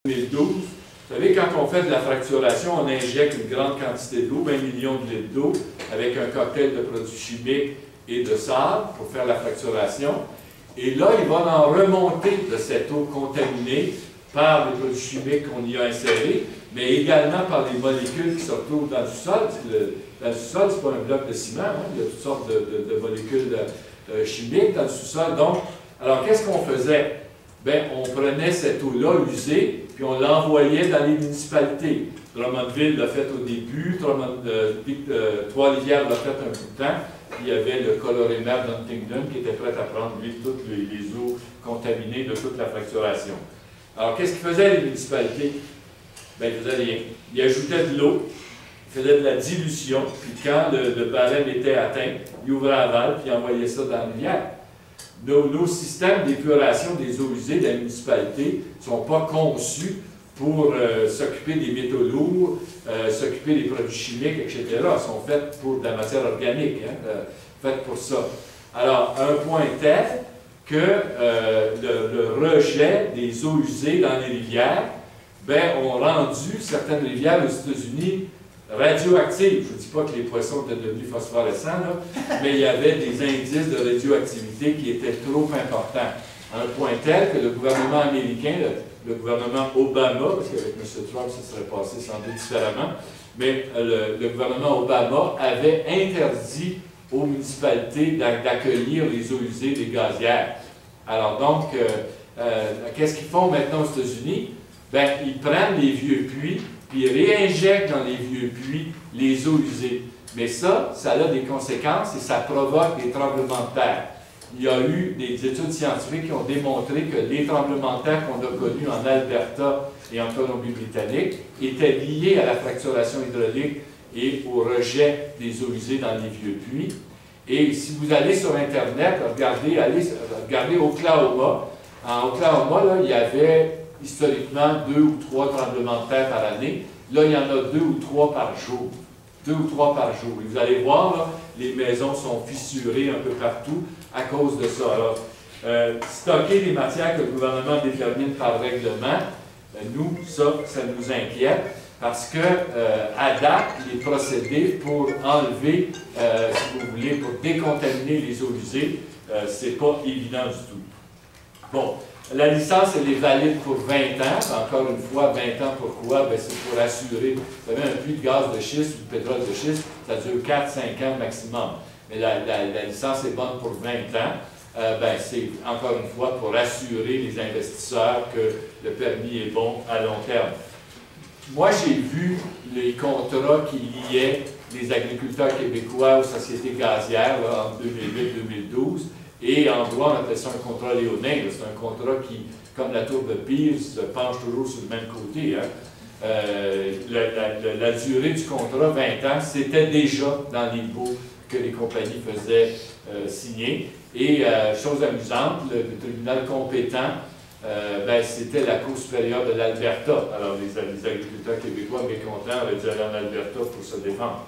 2012, vous savez, quand on fait de la fracturation, on injecte une grande quantité d'eau, 20 millions de litres d'eau, avec un cocktail de produits chimiques et de sable pour faire la fracturation. Et là, il va en remonter de cette eau contaminée par les produits chimiques qu'on y a insérés, mais également par les molécules qui se retrouvent dans le sous-sol. Dans le sous-sol, ce n'est pas un bloc de ciment, hein? Il y a toutes sortes de molécules chimiques dans le sous-sol. Donc, alors qu'est-ce qu'on faisait? Bien, on prenait cette eau-là usée, puis on l'envoyait dans les municipalités. Drummondville l'a fait au début, Trois-Rivières l'a fait un bout de temps. Il y avait le Colorémer d'Huntingdon qui était prêt à prendre, lui, toutes les eaux contaminées de toute la fracturation. Alors, qu'est-ce qu'ils faisaient, les municipalités? Bien, ils ne faisaient rien. Ils ajoutaient de l'eau, ils faisaient de la dilution, puis quand le barème était atteint, ils ouvraient la valve, puis ils envoyaient ça dans la rivière. Nos systèmes d'épuration des eaux usées de la municipalité ne sont pas conçus pour s'occuper des métaux lourds, s'occuper des produits chimiques, etc. Ils sont faits pour de la matière organique, hein, faits pour ça. Alors, un point tel que le rejet des eaux usées dans les rivières ont rendu certaines rivières aux États-Unis radioactives. Je ne dis pas que les poissons étaient devenus phosphorescents, là, mais il y avait des indices de radioactivité qui étaient trop importants. À un point tel que le gouvernement américain, le gouvernement Obama, parce qu'avec M. Trump, ça serait passé sans doute différemment, mais le gouvernement Obama avait interdit aux municipalités d'accueillir les eaux usées des gazières. Alors donc, qu'est-ce qu'ils font maintenant aux États-Unis? Bien, ils prennent les vieux puits, puis ils réinjectent dans les vieux puits les eaux usées. Mais ça a des conséquences et ça provoque des tremblements de terre. Il y a eu des études scientifiques qui ont démontré que les tremblements de terre qu'on a connus en Alberta et en Colombie-Britannique étaient liés à la fracturation hydraulique et au rejet des eaux usées dans les vieux puits. Et si vous allez sur Internet, regardez Oklahoma. En Oklahoma, là, il y avait historiquement 2 ou 3 tremblements de terre par année. Là, il y en a 2 ou 3 par jour. 2 ou 3 par jour. Et vous allez voir, là, les maisons sont fissurées un peu partout à cause de ça. Alors, stocker les matières que le gouvernement détermine par règlement, nous, ça nous inquiète parce que, à date, les procédés pour enlever, si vous voulez, pour décontaminer les eaux usées, c'est pas évident du tout. Bon, la licence, elle est valide pour 20 ans. Encore une fois, 20 ans, pourquoi? Bien, c'est pour assurer, vous savez, un puits de gaz de schiste ou de pétrole de schiste, ça dure 4-5 ans maximum. Mais la licence est bonne pour 20 ans. C'est encore une fois pour assurer les investisseurs que le permis est bon à long terme. Moi, j'ai vu les contrats qui liaient les agriculteurs québécois aux sociétés gazières là, en 2008-2012. Et en droit, on appelle ça un contrat léonin. C'est un contrat qui, comme la tour de Pise, se penche toujours sur le même côté. Hein. La durée du contrat, 20 ans, c'était déjà dans les baux que les compagnies faisaient signer. Et, chose amusante, le tribunal compétent, c'était la Cour supérieure de l'Alberta. Alors, les agriculteurs québécois mécontents avaient dû aller en Alberta pour se défendre.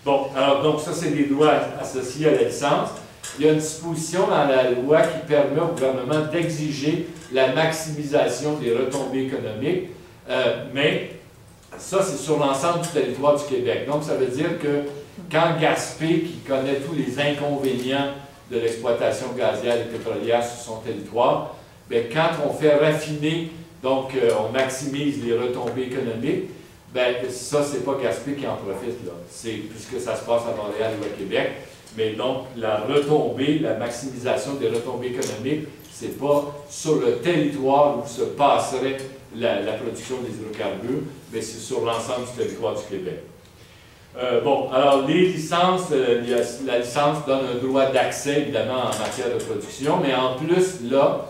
Bon, alors, donc, ça, c'est des droits associés à la licence. Il y a une disposition dans la loi qui permet au gouvernement d'exiger la maximisation des retombées économiques, mais ça, c'est sur l'ensemble du territoire du Québec. Donc, ça veut dire que quand Gaspé, qui connaît tous les inconvénients de l'exploitation gazière et pétrolière sur son territoire, bien, quand on fait raffiner, donc on maximise les retombées économiques, bien, ça, c'est pas Gaspé qui en profite, là. C'est puisque ça se passe à Montréal ou à Québec. Mais donc, la retombée, la maximisation des retombées économiques, ce n'est pas sur le territoire où se passerait la production des hydrocarbures, mais c'est sur l'ensemble du territoire du Québec. Bon, alors les licences, la licence donne un droit d'accès, évidemment, en matière de production, mais en plus, là,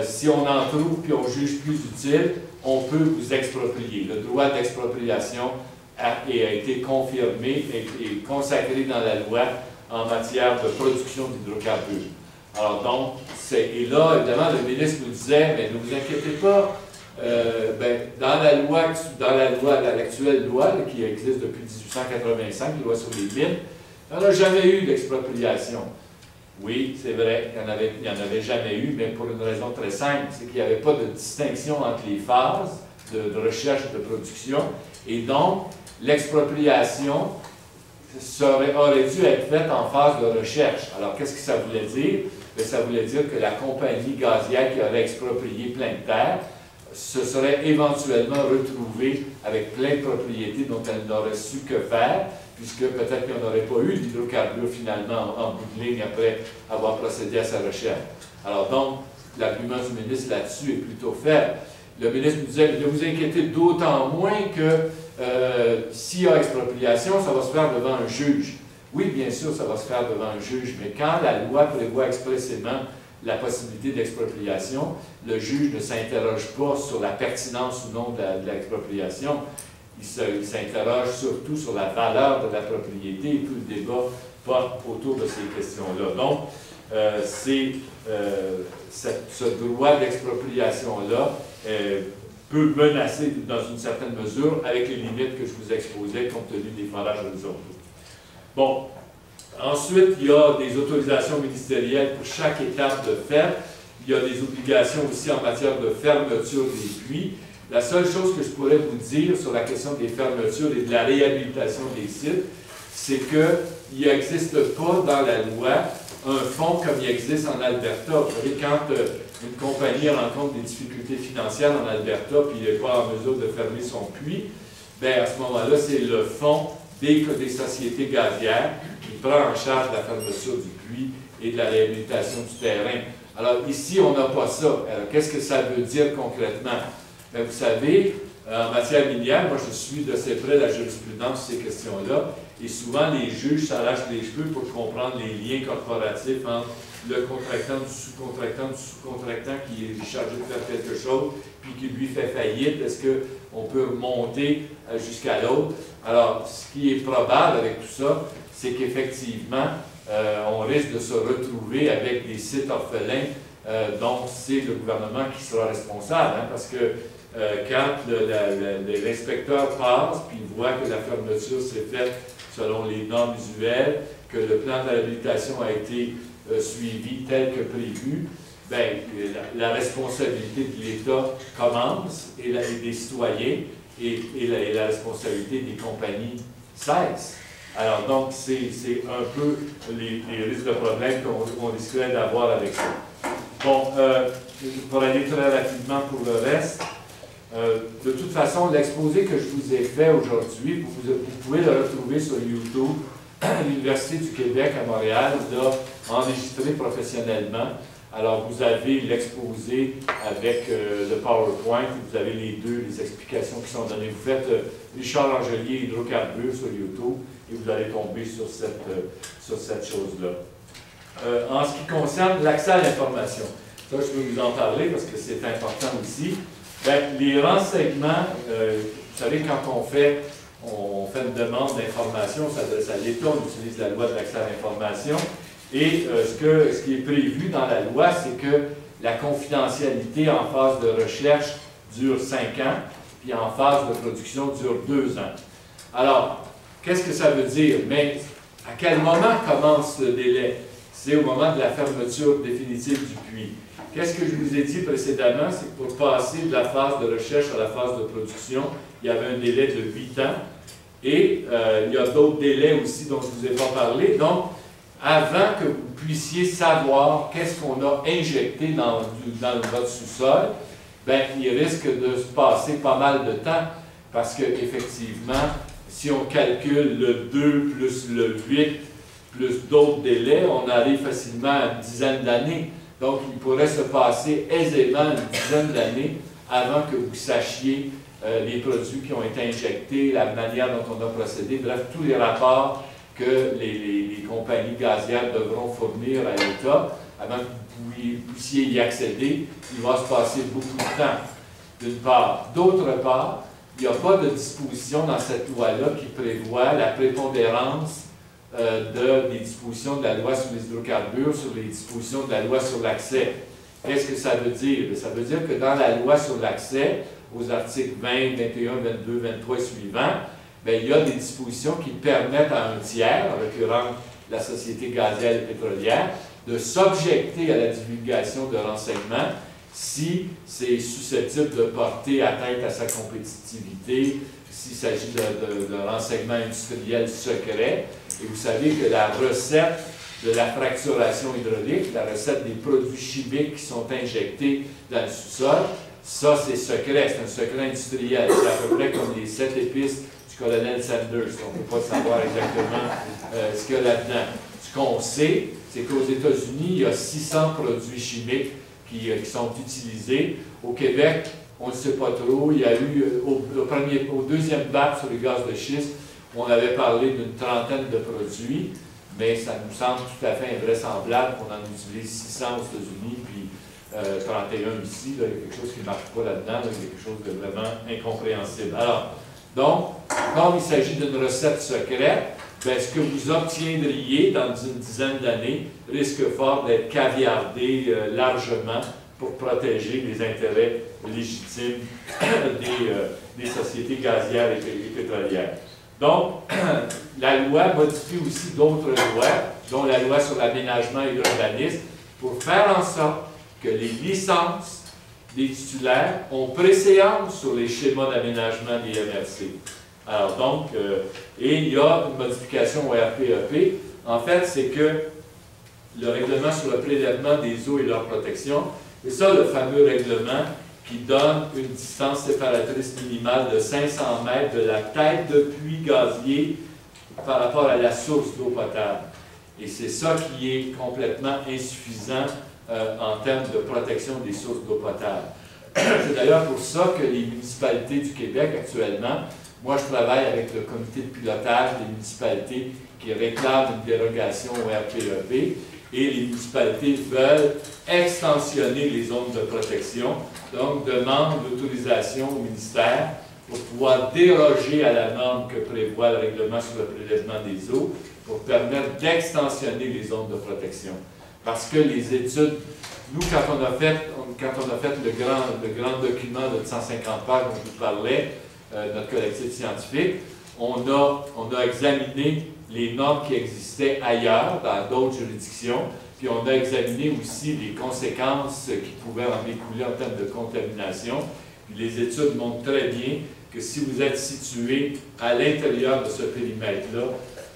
si on en trouve puis on juge plus utile, on peut vous exproprier. Le droit d'expropriation a été confirmé et consacré dans la loi en matière de production d'hydrocarbures. Alors donc, et là, évidemment, le ministre nous disait, mais ne vous inquiétez pas, dans l'actuelle loi là, qui existe depuis 1885, la loi sur les mines, il n'y en a jamais eu d'expropriation. Oui, c'est vrai, il n'y en avait jamais eu, mais pour une raison très simple, c'est qu'il n'y avait pas de distinction entre les phases de recherche et de production. Et donc, l'expropriation aurait dû être faite en phase de recherche. Alors, qu'est-ce que ça voulait dire? Bien, ça voulait dire que la compagnie gazière qui aurait exproprié plein de terres se serait éventuellement retrouvée avec plein de propriétés dont elle n'aurait su que faire, puisque peut-être qu'on n'aurait pas eu d'hydrocarbures finalement en bout de ligne après avoir procédé à sa recherche. Alors donc, l'argument du ministre là-dessus est plutôt faible. Le ministre nous disait, ne vous inquiétez d'autant moins que s'il y a expropriation, ça va se faire devant un juge. Oui, bien sûr, ça va se faire devant un juge, mais quand la loi prévoit expressément la possibilité d'expropriation, le juge ne s'interroge pas sur la pertinence ou non de l'expropriation. Il s'interroge surtout sur la valeur de la propriété et tout le débat porte autour de ces questions-là. Donc, ce droit d'expropriation-là peut menacer dans une certaine mesure avec les limites que je vous exposais compte tenu des forages horizontaux. Bon, ensuite, il y a des autorisations ministérielles pour chaque étape de ferme. Il y a des obligations aussi en matière de fermeture des puits. La seule chose que je pourrais vous dire sur la question des fermetures et de la réhabilitation des sites, c'est qu'il n'existe pas dans la loi un fonds comme il existe en Alberta. Vous savez, quand une compagnie rencontre des difficultés financières en Alberta puis il n'est pas en mesure de fermer son puits, bien à ce moment-là, c'est le fonds des sociétés gazières qui prend en charge la fermeture du puits et de la réhabilitation du terrain. Alors ici, on n'a pas ça. Alors qu'est-ce que ça veut dire concrètement? Bien, vous savez, en matière minière, moi je suis de assez près la jurisprudence sur ces questions-là, et souvent les juges s'arrachent les cheveux pour comprendre les liens corporatifs entre le contractant du sous-contractant qui est chargé de faire quelque chose, puis qui lui fait faillite. Est-ce qu'on peut remonter jusqu'à l'autre? Alors, ce qui est probable avec tout ça, c'est qu'effectivement, on risque de se retrouver avec des sites orphelins dont c'est le gouvernement qui sera responsable, hein, parce que quand l'inspecteur passe puis voit que la fermeture s'est faite selon les normes usuelles, que le plan de réhabilitation a été suivi tel que prévu, bien, la responsabilité de l'État commence, et des citoyens, et la responsabilité des compagnies cesse. Alors donc, c'est un peu les risques de problème qu'on risquerait d'avoir avec ça. Bon, pour aller très rapidement pour le reste, de toute façon, l'exposé que je vous ai fait aujourd'hui, vous pouvez le retrouver sur YouTube. L'Université du Québec à Montréal l'a enregistré professionnellement. Alors, vous avez l'exposé avec le PowerPoint, vous avez les explications qui sont données. Vous faites Richard Angelier hydrocarbures sur YouTube et vous allez tomber sur cette chose-là. En ce qui concerne l'accès à l'information, ça, je peux vous en parler parce que c'est important aussi. Bien, les renseignements, vous savez, quand on fait une demande d'information, on s'adresse à l'État, on utilise la loi de l'accès à l'information. Et ce qui est prévu dans la loi, c'est que la confidentialité en phase de recherche dure 5 ans, puis en phase de production dure 2 ans. Alors, qu'est-ce que ça veut dire? Mais à quel moment commence ce délai? C'est au moment de la fermeture définitive du puits. Qu'est-ce que je vous ai dit précédemment? C'est que pour passer de la phase de recherche à la phase de production, il y avait un délai de 8 ans. Et il y a d'autres délais aussi dont je ne vous ai pas parlé. Donc, avant que vous puissiez savoir qu'est-ce qu'on a injecté dans votre sous-sol, bien, il risque de se passer pas mal de temps parce qu'effectivement, si on calcule le 2 plus le 8 plus d'autres délais, on arrive facilement à une dizaine d'années. Donc, il pourrait se passer aisément une dizaine d'années avant que vous sachiez les produits qui ont été injectés, la manière dont on a procédé, bref, tous les rapports que les compagnies gazières devront fournir à l'État avant que vous puissiez y accéder. Il va se passer beaucoup de temps, d'une part. D'autre part, il n'y a pas de disposition dans cette loi-là qui prévoit la prépondérance des dispositions de la loi sur les hydrocarbures sur les dispositions de la loi sur l'accès. Qu'est-ce que ça veut dire? Ça veut dire que dans la loi sur l'accès, aux articles 20, 21, 22, 23 et suivants, bien, il y a des dispositions qui permettent à un tiers, en l'occurrence la Société gazière et pétrolière, de s'objecter à la divulgation de renseignements si c'est susceptible de porter atteinte à sa compétitivité, s'il s'agit de renseignement industriel secret. Et vous savez que la recette de la fracturation hydraulique, la recette des produits chimiques qui sont injectés dans le sous-sol, ça c'est secret, c'est un secret industriel. C'est à peu près comme les 7 épices du colonel Sanders. On ne peut pas savoir exactement ce qu'il y a là-dedans. Ce qu'on sait, c'est qu'aux États-Unis, il y a 600 produits chimiques qui sont utilisés. Au Québec, on ne sait pas trop. Il y a eu, au deuxième BAP sur les gaz de schiste, on avait parlé d'une trentaine de produits, mais ça nous semble tout à fait invraisemblable qu'on en utilise 600 aux États-Unis, puis 31 ici. Là, il y a quelque chose qui ne marche pas là-dedans, il y a quelque chose de vraiment incompréhensible. Alors, donc, quand il s'agit d'une recette secrète, bien, ce que vous obtiendriez dans une dizaine d'années risque fort d'être caviardé largement pour protéger les intérêts légitimes des sociétés gazières et pétrolières. Donc, la loi modifie aussi d'autres lois, dont la loi sur l'aménagement et l'urbanisme, pour faire en sorte que les licences des titulaires ont préséance sur les schémas d'aménagement des MRC. Alors donc, et il y a une modification au RPEP. En fait, c'est que le règlement sur le prélèvement des eaux et leur protection, c'est ça le fameux règlement qui donne une distance séparatrice minimale de 500 mètres de la tête de puits gazier par rapport à la source d'eau potable. Et c'est ça qui est complètement insuffisant en termes de protection des sources d'eau potable. C'est d'ailleurs pour ça que les municipalités du Québec actuellement, moi je travaille avec le comité de pilotage des municipalités qui réclament une dérogation au RPEP, et les municipalités veulent extensionner les zones de protection, donc demandent l'autorisation au ministère pour pouvoir déroger à la norme que prévoit le règlement sur le prélèvement des eaux, pour permettre d'extensionner les zones de protection. Parce que les études, nous, quand on a fait le grand document de 150 pages dont je vous parlais, notre collectif scientifique, on a examiné les normes qui existaient ailleurs, dans d'autres juridictions, puis on a examiné aussi les conséquences qui pouvaient en découler en termes de contamination. Puis les études montrent très bien que si vous êtes situé à l'intérieur de ce périmètre-là,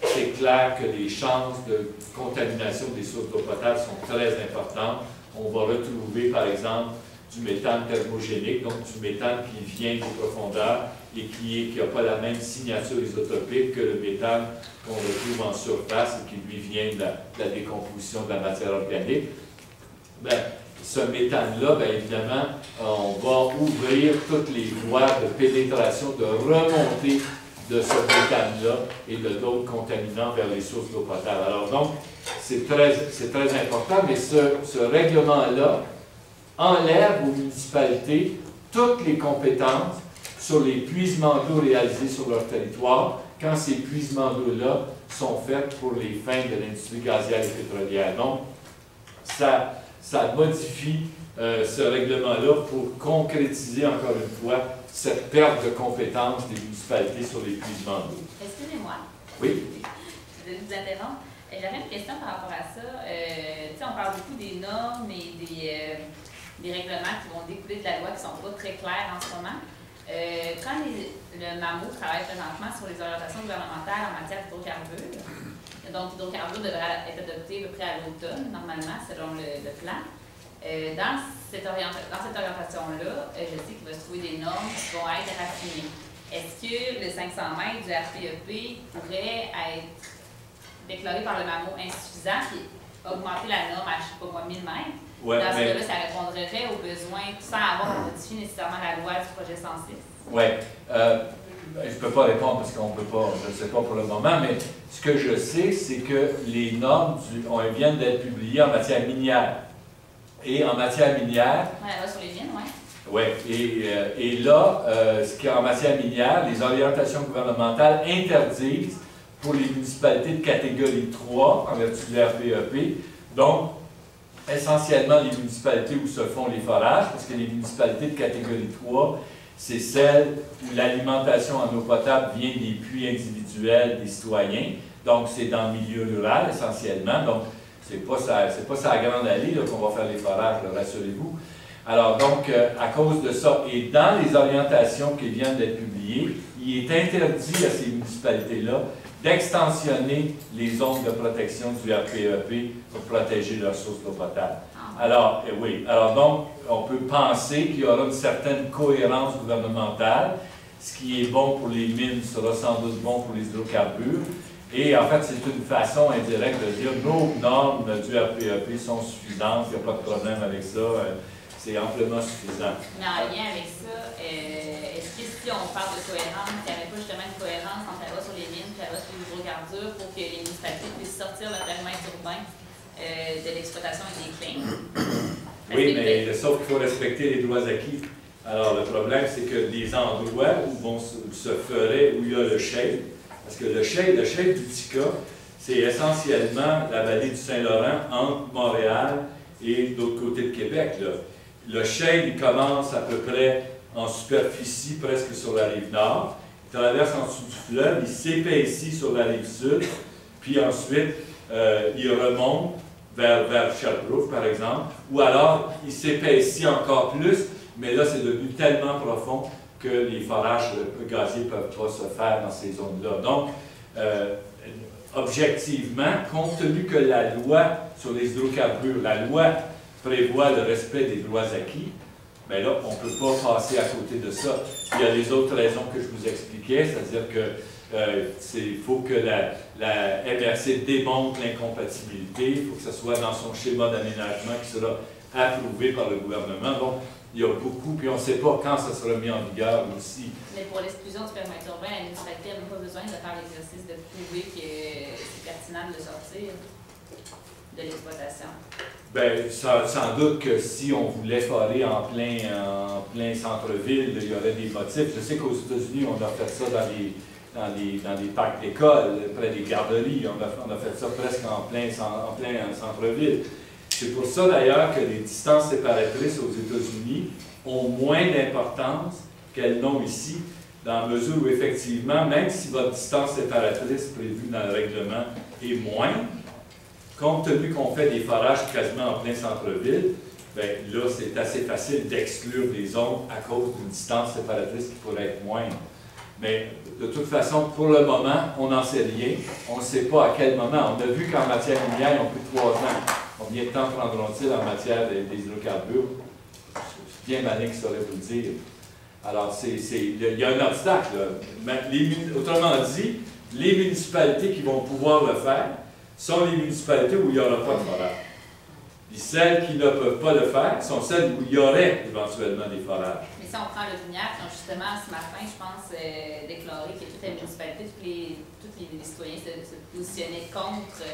c'est clair que les chances de contamination des sources d'eau potable sont très importantes. On va retrouver, par exemple, du méthane thermogénique, donc du méthane qui vient des profondeurs et qui n'a pas la même signature isotopique que le méthane qu'on retrouve en surface et qui lui vient de la décomposition de la matière organique. Bien, ce méthane-là, bien évidemment, on va ouvrir toutes les voies de pénétration, de remontée de ce méthane-là et de d'autres contaminants vers les sources d'eau potable. Alors donc, c'est très important, mais ce règlement-là enlève aux municipalités toutes les compétences sur les puisements d'eau réalisés sur leur territoire, quand ces puisements d'eau-là sont faits pour les fins de l'industrie gazière et pétrolière. Donc, ça modifie ce règlement-là pour concrétiser encore une fois cette perte de compétences des municipalités sur les puisements d'eau. Excusez-moi. Oui. Je vais vous interrompre. J'avais une question par rapport à ça. On parle beaucoup des normes et des règlements qui vont découler de la loi qui ne sont pas très clairs en ce moment. Quand le MAMO travaille présentement sur les orientations gouvernementales en matière d'hydrocarbures, donc l'hydrocarbure devrait être adopté à peu près à l'automne, normalement, selon le plan. Dans cette orientation-là, je sais qu'il va se trouver des normes qui vont être raffinées. Est-ce que le 500 mètres du RPEP pourrait être déclaré par le MAMO insuffisant et augmenter la norme à, je ne sais pas moi, 1000 mètres? Ouais, dans ce cas-là, ça répondrait aux besoins sans avoir à modifier nécessairement la loi du projet 106? Oui. Je ne peux pas répondre parce qu'on ne peut pas, je ne sais pas pour le moment, mais ce que je sais, c'est que les normes viennent d'être publiées en matière minière. Et en matière minière... Oui, la loi sur les mines, oui. Oui, et là, en matière minière, les orientations gouvernementales interdisent pour les municipalités de catégorie 3, en vertu de l'RPEP, donc essentiellement les municipalités où se font les forages, parce que les municipalités de catégorie 3, c'est celles où l'alimentation en eau potable vient des puits individuels des citoyens, donc c'est dans le milieu rural essentiellement, donc c'est pas ça grande allée qu'on va faire les forages, rassurez-vous. Alors donc, à cause de ça, et dans les orientations qui viennent d'être publiées, il est interdit à ces municipalités-là d'extensionner les zones de protection du RPEP pour protéger leurs sources d'eau potable. Alors, oui, alors donc, on peut penser qu'il y aura une certaine cohérence gouvernementale. Ce qui est bon pour les mines sera sans doute bon pour les hydrocarbures. Et en fait, c'est une façon indirecte de dire nos normes du RPEP sont suffisantes, il n'y a pas de problème avec ça, c'est amplement suffisant. Mais en lien avec ça, est-ce que si on parle de cohérence, il n'y avait pas justement une cohérence entre la loi sur les mines et la loi sur les hydrocarbures pour que les municipalités puissent sortir le périmètre urbain de l'exploitation et des claims? Oui, mais sauf qu'il faut respecter les droits acquis. Alors, le problème, c'est que des endroits où se ferait, où il y a le shale, parce que le shale du Tika, c'est essentiellement la vallée du Saint-Laurent entre Montréal et de l'autre côté de Québec. Là. Le shale, il commence à peu près en superficie, presque sur la rive nord, il traverse en dessous du fleuve, il s'épaissit sur la rive sud, puis ensuite, il remonte vers Sherbrooke, par exemple, ou alors il s'épaissit encore plus, mais là, c'est devenu tellement profond que les forages gaziers ne peuvent pas se faire dans ces zones-là. Donc, objectivement, compte tenu que la loi sur les hydrocarbures, la loi prévoit le respect des droits acquis, bien là, on ne peut pas passer à côté de ça. Il y a les autres raisons que je vous expliquais, c'est-à-dire que il faut que la MRC démontre l'incompatibilité, il faut que ce soit dans son schéma d'aménagement qui sera approuvé par le gouvernement. Donc, il y a beaucoup, puis on ne sait pas quand ça sera mis en vigueur aussi. Mais pour l'exclusion du périmètre urbain, la municipalité n'a même pas besoin de faire l'exercice de prouver que c'est pertinent de le sortir de l'exploitation. Bien, sans doute que si on voulait forer en plein centre-ville, il y aurait des motifs. Je sais qu'aux États-Unis, on a fait ça dans des parcs d'école, près des garderies. On a fait ça presque en plein centre-ville. C'est pour ça d'ailleurs que les distances séparatrices aux États-Unis ont moins d'importance qu'elles n'ont ici, dans la mesure où effectivement, même si votre distance séparatrice prévue dans le règlement est moindre, compte tenu qu'on fait des forages quasiment en plein centre-ville, bien là, c'est assez facile d'exclure des zones à cause d'une distance séparatrice qui pourrait être moindre. Mais de toute façon, pour le moment, on n'en sait rien. On ne sait pas à quel moment. On a vu qu'en matière minière, ils ont pris 3 ans. Combien de temps prendront-ils en matière des hydrocarbures? C'est bien malin qui saurait vous le dire. Alors, il y a un obstacle. Autrement dit, les municipalités qui vont pouvoir le faire sont les municipalités où il n'y aura pas de forage. Et celles qui ne peuvent pas le faire sont celles où il y aurait éventuellement des forages. Mais si on prend le Vignac, qui ont justement ce matin, je pense, déclaré que toutes les municipalités, tous les citoyens se positionnaient contre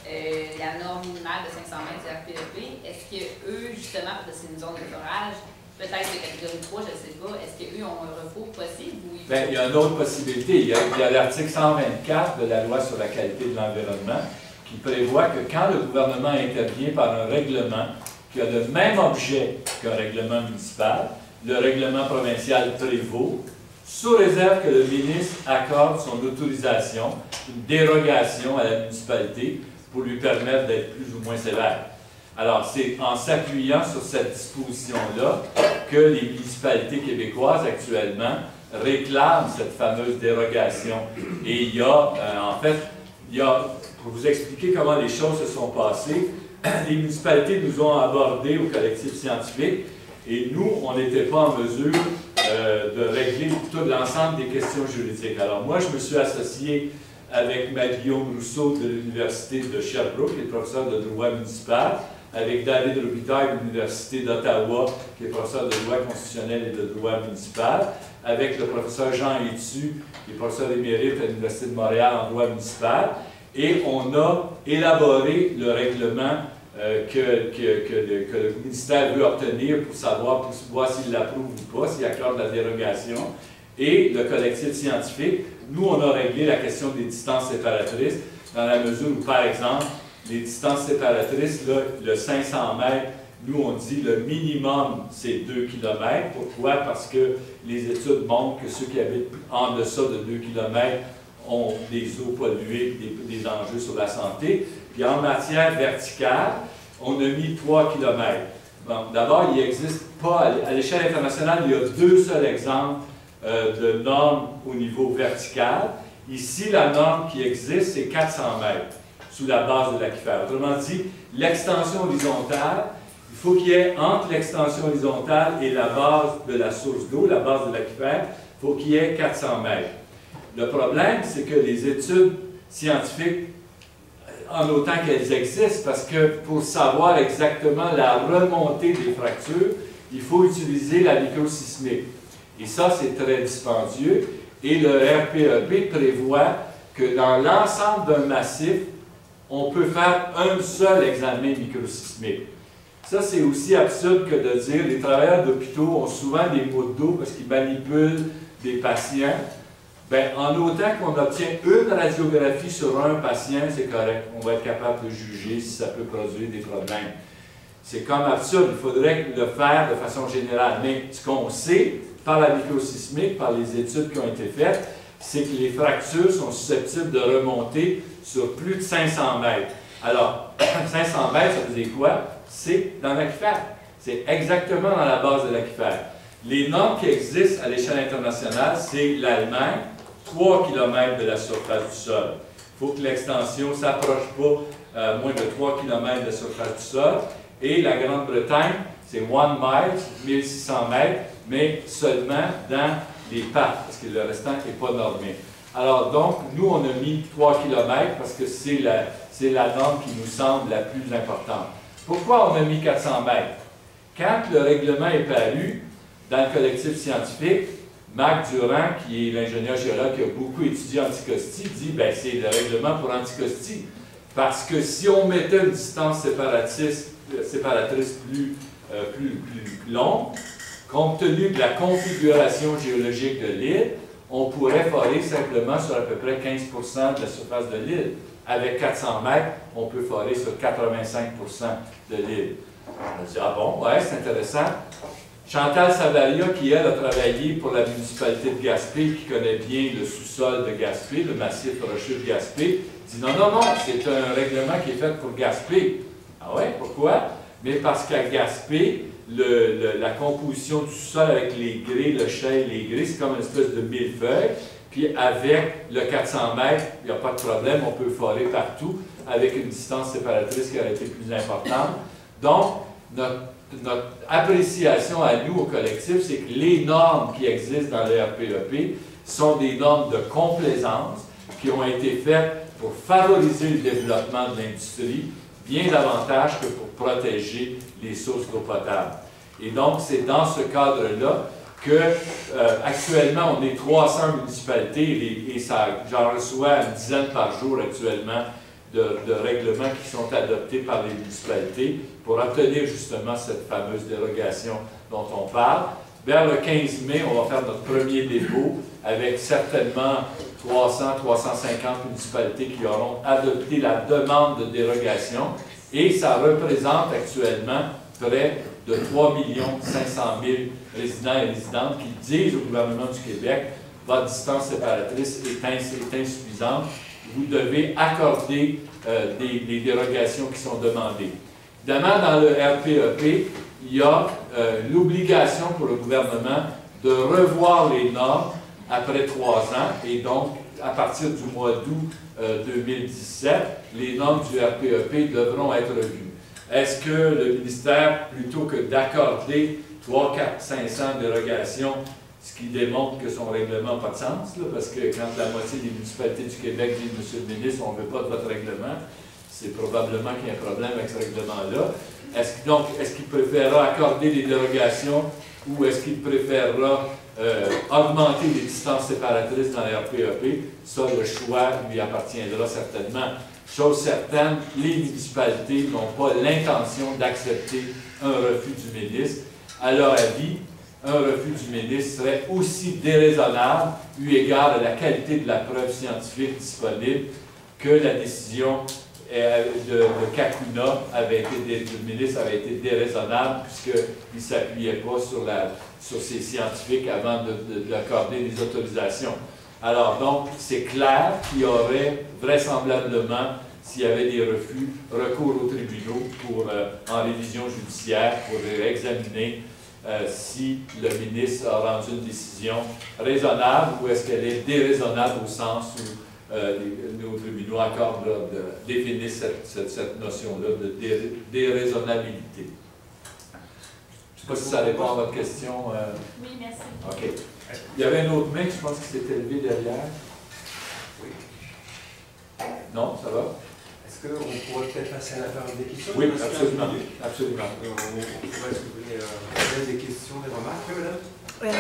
la norme minimale de 500 mètres du RPEP. Est-ce qu'eux, justement, parce que c'est une zone de forage, peut-être de catégorie 3, je ne sais pas, est-ce qu'eux ont un recours possible? Ou bien, il y a une autre possibilité. Il y a l'article 124 de la loi sur la qualité de l'environnement qui prévoit que quand le gouvernement intervient par un règlement qui a le même objet qu'un règlement municipal, le règlement provincial prévaut, sous réserve que le ministre accorde son autorisation, une dérogation à la municipalité pour lui permettre d'être plus ou moins sévère. Alors, c'est en s'appuyant sur cette disposition-là que les municipalités québécoises actuellement réclament cette fameuse dérogation. Et il y a, pour vous expliquer comment les choses se sont passées, les municipalités nous ont abordés au collectif scientifique et nous, on n'était pas en mesure de régler tout l'ensemble des questions juridiques. Alors moi, je me suis associé avec Matt-Guillaume Rousseau de l'Université de Sherbrooke, qui est professeur de droit municipal, avec David Robitaille de l'Université d'Ottawa, qui est professeur de droit constitutionnel et de droit municipal, avec le professeur Jean Etu, qui est professeur émérite à l'Université de Montréal en droit municipal, et on a élaboré le règlement que le ministère veut obtenir pour savoir s'il l'approuve ou pas, s'il accorde la dérogation. Et le collectif scientifique, nous, on a réglé la question des distances séparatrices dans la mesure où, par exemple, les distances séparatrices, là, le 500 mètres, nous, on dit le minimum, c'est 2 km. Pourquoi? Parce que les études montrent que ceux qui habitent en deçà de 2 km ont des eaux polluées, des enjeux sur la santé. Puis en matière verticale, on a mis 3 km. Bon, d'abord, il n'existe pas, à l'échelle internationale, il y a 2 seuls exemples de normes au niveau vertical. Ici, la norme qui existe, c'est 400 mètres sous la base de l'aquifère. Autrement dit, l'extension horizontale, il faut qu'il y ait entre l'extension horizontale et la base de la source d'eau, la base de l'aquifère, il faut qu'il y ait 400 mètres. Le problème, c'est que les études scientifiques, en autant qu'elles existent, parce que pour savoir exactement la remontée des fractures, il faut utiliser la microsismique. Et ça, c'est très dispendieux. Et le RPEP prévoit que dans l'ensemble d'un massif, on peut faire un seul examen microsismique. Ça, c'est aussi absurde que de dire les travailleurs d'hôpitaux ont souvent des maux de dos parce qu'ils manipulent des patients. Bien, en autant qu'on obtient une radiographie sur un patient, c'est correct. On va être capable de juger si ça peut produire des problèmes. C'est comme absurde. Il faudrait le faire de façon générale. Mais ce qu'on sait, par la microsismique, par les études qui ont été faites, c'est que les fractures sont susceptibles de remonter sur plus de 500 mètres. Alors, 500 mètres, ça veut dire quoi? C'est dans l'aquifère. C'est exactement dans la base de l'aquifère. Les normes qui existent à l'échelle internationale, c'est l'Allemagne, 3 km de la surface du sol. Il faut que l'extension ne s'approche pas moins de 3 km de la surface du sol. Et la Grande-Bretagne, c'est 1 mile, 1600 mètres, mais seulement dans les pattes, parce que le restant n'est pas normé. Alors donc, nous, on a mis 3 km parce que c'est la norme qui nous semble la plus importante. Pourquoi on a mis 400 mètres? Quand le règlement est paru dans le collectif scientifique, Marc Durand, qui est l'ingénieur géologue qui a beaucoup étudié Anticosti, dit ben c'est le règlement pour Anticosti. Parce que si on mettait une distance séparatrice plus longue, compte tenu de la configuration géologique de l'île, on pourrait forer simplement sur à peu près 15 de la surface de l'île. Avec 400 mètres, on peut forer sur 85 de l'île. On a dit, ah bon, ouais, c'est intéressant. Chantal Savaria, qui elle a travaillé pour la municipalité de Gaspé, qui connaît bien le sous-sol de Gaspé, le massif rocheux de Gaspé, dit non, non, non, c'est un règlement qui est fait pour Gaspé. Ah ouais, pourquoi? Mais parce qu'à Gaspé, la composition du sous-sol avec les grès, le chêne, les grès, c'est comme une espèce de millefeuille. Puis avec le 400 mètres, il n'y a pas de problème, on peut forer partout avec une distance séparatrice qui aurait été plus importante. Donc, notre appréciation à nous, au collectif, c'est que les normes qui existent dans le RPEP sont des normes de complaisance qui ont été faites pour favoriser le développement de l'industrie, bien davantage que pour protéger les sources d'eau potable. Et donc, c'est dans ce cadre-là que actuellement, on est 300 municipalités et j'en reçois une dizaine par jour actuellement de règlements qui sont adoptés par les municipalités pour obtenir justement cette fameuse dérogation dont on parle. Vers le 15 mai, on va faire notre premier dépôt avec certainement 300-350 municipalités qui auront adopté la demande de dérogation et ça représente actuellement près de 3 500 000 résidents et résidentes qui disent au gouvernement du Québec « Votre distance séparatrice est insuffisante, vous devez accorder les dérogations qui sont demandées. » Évidemment, dans le RPEP, il y a l'obligation pour le gouvernement de revoir les normes après 3 ans et donc, à partir du mois d'août 2017, les normes du RPEP devront être revues. Est-ce que le ministère, plutôt que d'accorder 3, 4, 500 dérogations, ce qui démontre que son règlement n'a pas de sens, là, parce que quand la moitié des municipalités du Québec disent « Monsieur le ministre, on ne veut pas de votre règlement », c'est probablement qu'il y a un problème avec ce règlement-là. Est-ce qu'il préférera accorder des dérogations ou est-ce qu'il préférera augmenter les distances séparatrices dans le RPEP? Ça, le choix lui appartiendra certainement. Chose certaine, les municipalités n'ont pas l'intention d'accepter un refus du ministre. À leur avis, un refus du ministre serait aussi déraisonnable, eu égard à la qualité de la preuve scientifique disponible, que la décision de Kakuna du ministre avait été déraisonnable, puisqu'il ne s'appuyait pas sur ces scientifiques avant de lui accorder des autorisations. Alors donc, c'est clair qu'il y aurait vraisemblablement s'il y avait des refus, recours aux tribunaux en révision judiciaire pour examiner si le ministre a rendu une décision raisonnable ou est-ce qu'elle est déraisonnable au sens où nos tribunaux accordent, définissent cette notion-là de déraisonnabilité. Je ne sais pas si ça répond à votre question. Oui, merci. OK. Il y avait une autre main, je pense, qui s'était levée derrière. Oui. Non, ça va? Est-ce qu'on pourrait peut-être passer à la période des questions? Oui, absolument. Absolument. Est-ce que vous avez des questions, des remarques, madame?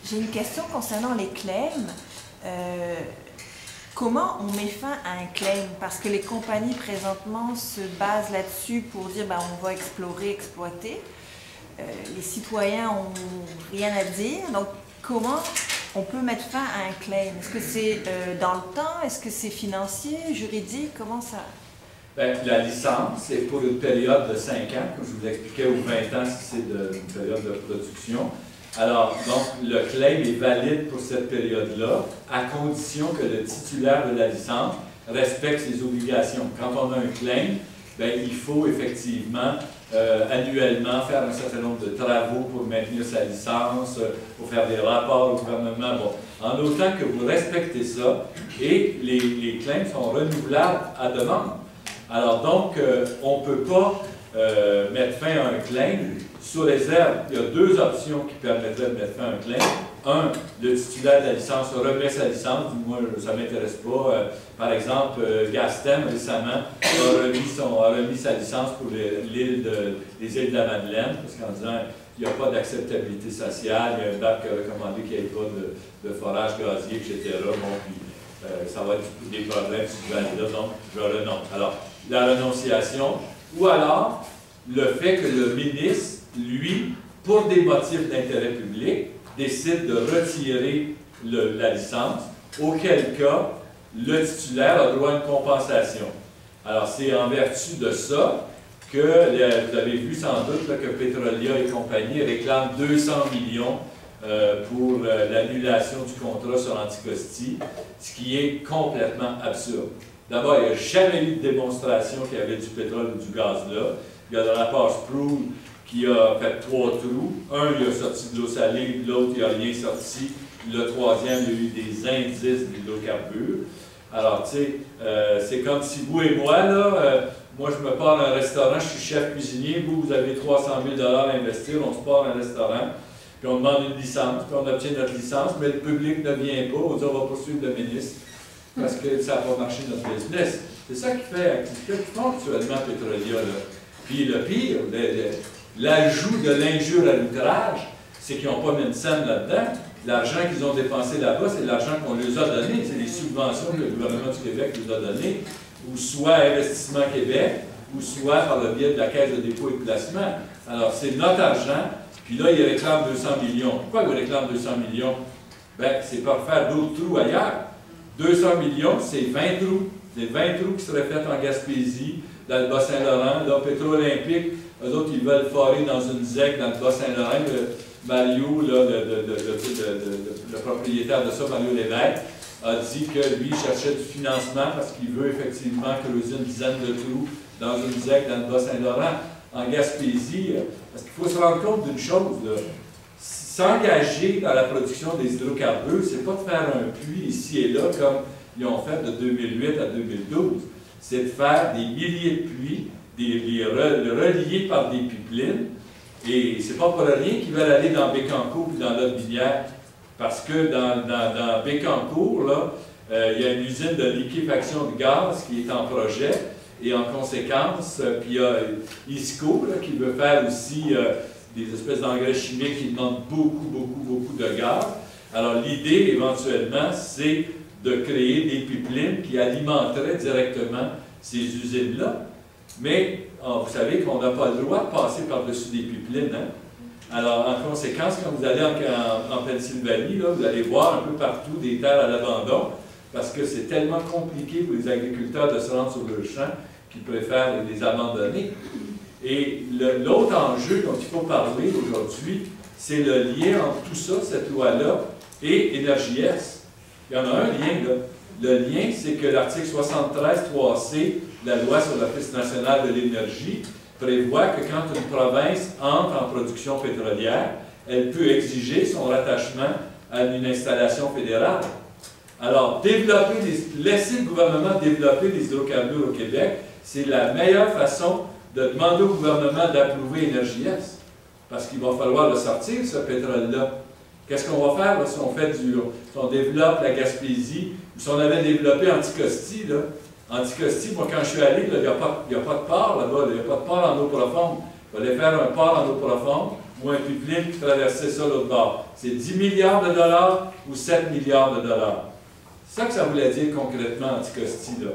J'ai une question concernant les claims. Comment on met fin à un claim? Parce que les compagnies présentement se basent là-dessus pour dire ben, on va explorer, exploiter. Les citoyens n'ont rien à dire. Donc, comment on peut mettre fin à un claim? Est-ce que c'est dans le temps? Est-ce que c'est financier, juridique? Comment ça? Bien, la licence est pour une période de 5 ans, comme je vous l'expliquais, ou 20 ans si c'est une période de production. Alors, donc, le claim est valide pour cette période-là, à condition que le titulaire de la licence respecte ses obligations. Quand on a un claim, bien, il faut effectivement annuellement faire un certain nombre de travaux pour maintenir sa licence, pour faire des rapports au gouvernement. Bon, en autant que vous respectez ça, et les claims sont renouvelables à demande. Alors donc, on ne peut pas mettre fin à un claim sous réserve. Il y a 2 options qui permettraient de mettre fin à un claim. Un, le titulaire de la licence remet sa licence, du moins ça ne m'intéresse pas. Par exemple, Gastem récemment a remis sa licence pour les îles de la Madeleine, parce qu'en disant qu'il n'y a pas d'acceptabilité sociale, il y a un DAC qui a recommandé qu'il n'y ait pas de forage gazier, etc. Bon, puis, ça va être des problèmes si je vais aller là, donc je renonce. Alors, la renonciation, ou alors le fait que le ministre, lui, pour des motifs d'intérêt public, décide de retirer la licence, auquel cas, le titulaire a droit à une compensation. Alors, c'est en vertu de ça que, vous avez vu sans doute là, que Petrolia et compagnie réclament 200 millions pour l'annulation du contrat sur Anticosti, ce qui est complètement absurde. D'abord, il n'y a jamais eu de démonstration qu'il y avait du pétrole ou du gaz là. Il y a le rapport Sproul qui a fait 3 trous. Un, il a sorti de l'eau salée, l'autre, il n'a rien sorti. Le troisième, il y a eu des indices d'hydrocarbures. Alors, tu sais, c'est comme si vous et moi, là, moi, je me pars à un restaurant, je suis chef cuisinier, vous avez 300 000 à investir, on se part à un restaurant, puis on demande une licence, puis on obtient notre licence, mais le public ne vient pas, on dit on va poursuivre le ministre, parce que ça n'a pas marché notre business. C'est ça qui fait actuellement Petrolia, là. Puis le pire, l'ajout de l'injure à l'outrage, c'est qu'ils n'ont pas mis une scène là-dedans. L'argent qu'ils ont dépensé là-bas, c'est l'argent qu'on leur a donné, c'est les subventions que le gouvernement du Québec nous a données, ou soit Investissement Québec, ou soit par le biais de la Caisse de dépôt et de placement. Alors, c'est notre argent, puis là, ils réclament 200 millions. Pourquoi ils réclament 200 millions? Bien, c'est pour faire d'autres trous ailleurs. 200 millions, c'est 20 trous. C'est 20 trous qui seraient faits en Gaspésie, dans le Bas-Saint-Laurent. Là, Pétro-Olympique, eux autres, ils veulent forer dans une ZEC dans le Bas-Saint-Laurent. Mario, là, le propriétaire de ça, Mario Lévesque, a dit que lui, il cherchait du financement parce qu'il veut effectivement creuser une dizaine de trous dans une ZEC dans le Bas-Saint-Laurent. En Gaspésie, parce qu'il faut se rendre compte d'une chose, là. S'engager dans la production des hydrocarbures, c'est pas de faire un puits ici et là comme ils ont fait de 2008 à 2012. C'est de faire des milliers de puits, les relier par des pipelines. Et c'est pas pour rien qu'ils veulent aller dans Bécancour ou dans l'Aude-Binière. Parce que dans Bécancour, là, il y a une usine de liquéfaction de gaz qui est en projet. Et en conséquence, puis il y a ISCO là, qui veut faire aussi des espèces d'engrais chimiques qui demandent beaucoup de gaz. Alors l'idée, éventuellement, c'est de créer des pipelines qui alimenteraient directement ces usines-là. Mais vous savez qu'on n'a pas le droit de passer par-dessus des pipelines. Hein? Alors, en conséquence, quand vous allez en Pennsylvanie, là, vous allez voir un peu partout des terres à l'abandon, parce que c'est tellement compliqué pour les agriculteurs de se rendre sur leur champ qu'ils préfèrent les abandonner. Et l'autre enjeu dont il faut parler aujourd'hui, c'est le lien entre tout ça, cette loi-là, et Énergie-S. Il y en a un lien, là. Le lien, c'est que l'article 73 3C de la loi sur l'Office national de l'énergie prévoit que quand une province entre en production pétrolière, elle peut exiger son rattachement à une installation fédérale. Alors, laisser le gouvernement développer les hydrocarbures au Québec, c'est la meilleure façon de demander au gouvernement d'approuver Énergie-Est. Parce qu'il va falloir le sortir, ce pétrole-là. Qu'est-ce qu'on va faire là, si on développe la Gaspésie, ou si on avait développé Anticosti, là? Anticosti, moi, quand je suis allé, il n'y a pas de port là-bas, il n'y a pas de port en eau profonde. Il fallait faire un port en eau profonde ou un pipeline qui traversait ça l'autre bord. C'est 10 milliards de dollars ou 7 milliards de dollars. C'est ça que ça voulait dire concrètement, Anticosti, là.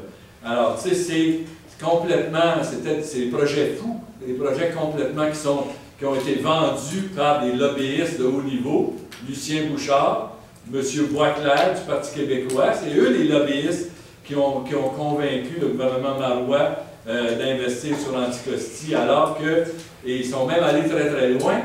Alors, tu sais, c'est complètement, c'est des projets fous, des projets complètement qui ont été vendus par des lobbyistes de haut niveau, Lucien Bouchard, M. Boisclair du Parti québécois, c'est eux les lobbyistes qui ont convaincu le gouvernement marois d'investir sur Anticosti, alors ils sont même allés très très loin.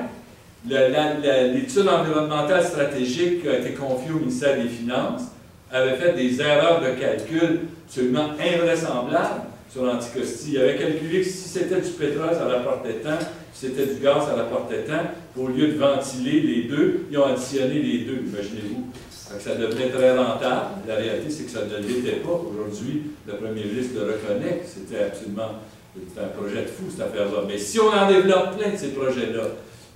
L'étude environnementale stratégique qui a été confiée au ministère des Finances avait fait des erreurs de calcul absolument invraisemblables sur Anticosti. Il avait calculé que si c'était du pétrole, ça rapportait tant, si c'était du gaz, ça rapportait tant. Au lieu de ventiler les deux, ils ont additionné les deux, imaginez-vous. Ça devenait très rentable. La réalité, c'est que ça ne l'était pas. Aujourd'hui, le premier ministre le reconnaît. C'était absolument un projet de fou, cette affaire-là. Mais si on en développe plein de ces projets-là,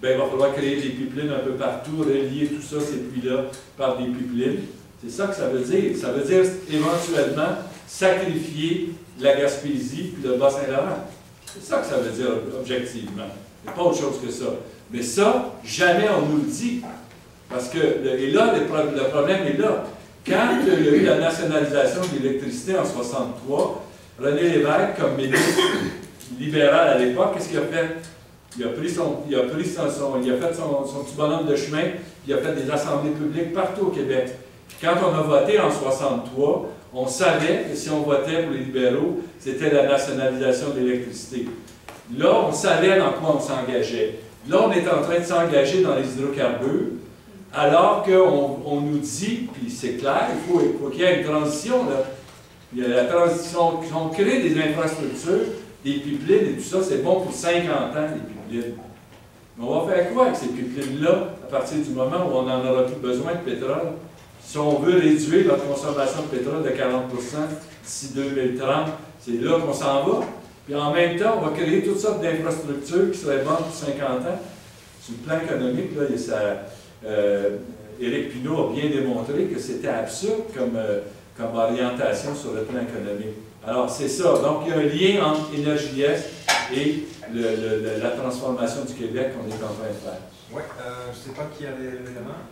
bien, il va falloir créer des pipelines un peu partout, relier tout ça, ces puits-là, par des pipelines. C'est ça que ça veut dire. Ça veut dire éventuellement sacrifier la Gaspésie puis le Bas-Saint-Laurent. C'est ça que ça veut dire objectivement. Il n'y a pas autre chose que ça. Mais ça, jamais on nous le dit. Parce que, et là, le problème est là. Quand il y a eu la nationalisation de l'électricité en 1963, René Lévesque, comme ministre libéral à l'époque, qu'est-ce qu'il a fait? Il a fait son petit bonhomme de chemin, puis il a fait des assemblées publiques partout au Québec. Puis quand on a voté en 1963, on savait que si on votait pour les libéraux, c'était la nationalisation de l'électricité. Là, on savait dans quoi on s'engageait. Là, on est en train de s'engager dans les hydrocarbures, alors qu'on nous dit, puis c'est clair, il faut qu'il y ait une transition. Là. Il y a la transition, on crée des infrastructures, des pipelines et tout ça, c'est bon pour 50 ans, les pipelines. Mais on va faire quoi avec ces pipelines-là, à partir du moment où on n'en aura plus besoin de pétrole? Si on veut réduire notre consommation de pétrole de 40 d'ici 2030, c'est là qu'on s'en va. Puis en même temps, on va créer toutes sortes d'infrastructures qui seraient bonnes pour 50 ans. Sur le plan économique, là, Éric Pinault a bien démontré que c'était absurde comme orientation sur le plan économique. Alors, c'est ça. Donc, il y a un lien entre Énergie-Est et la transformation du Québec qu'on est en train de faire. Oui, je ne sais pas qui avait l'élément.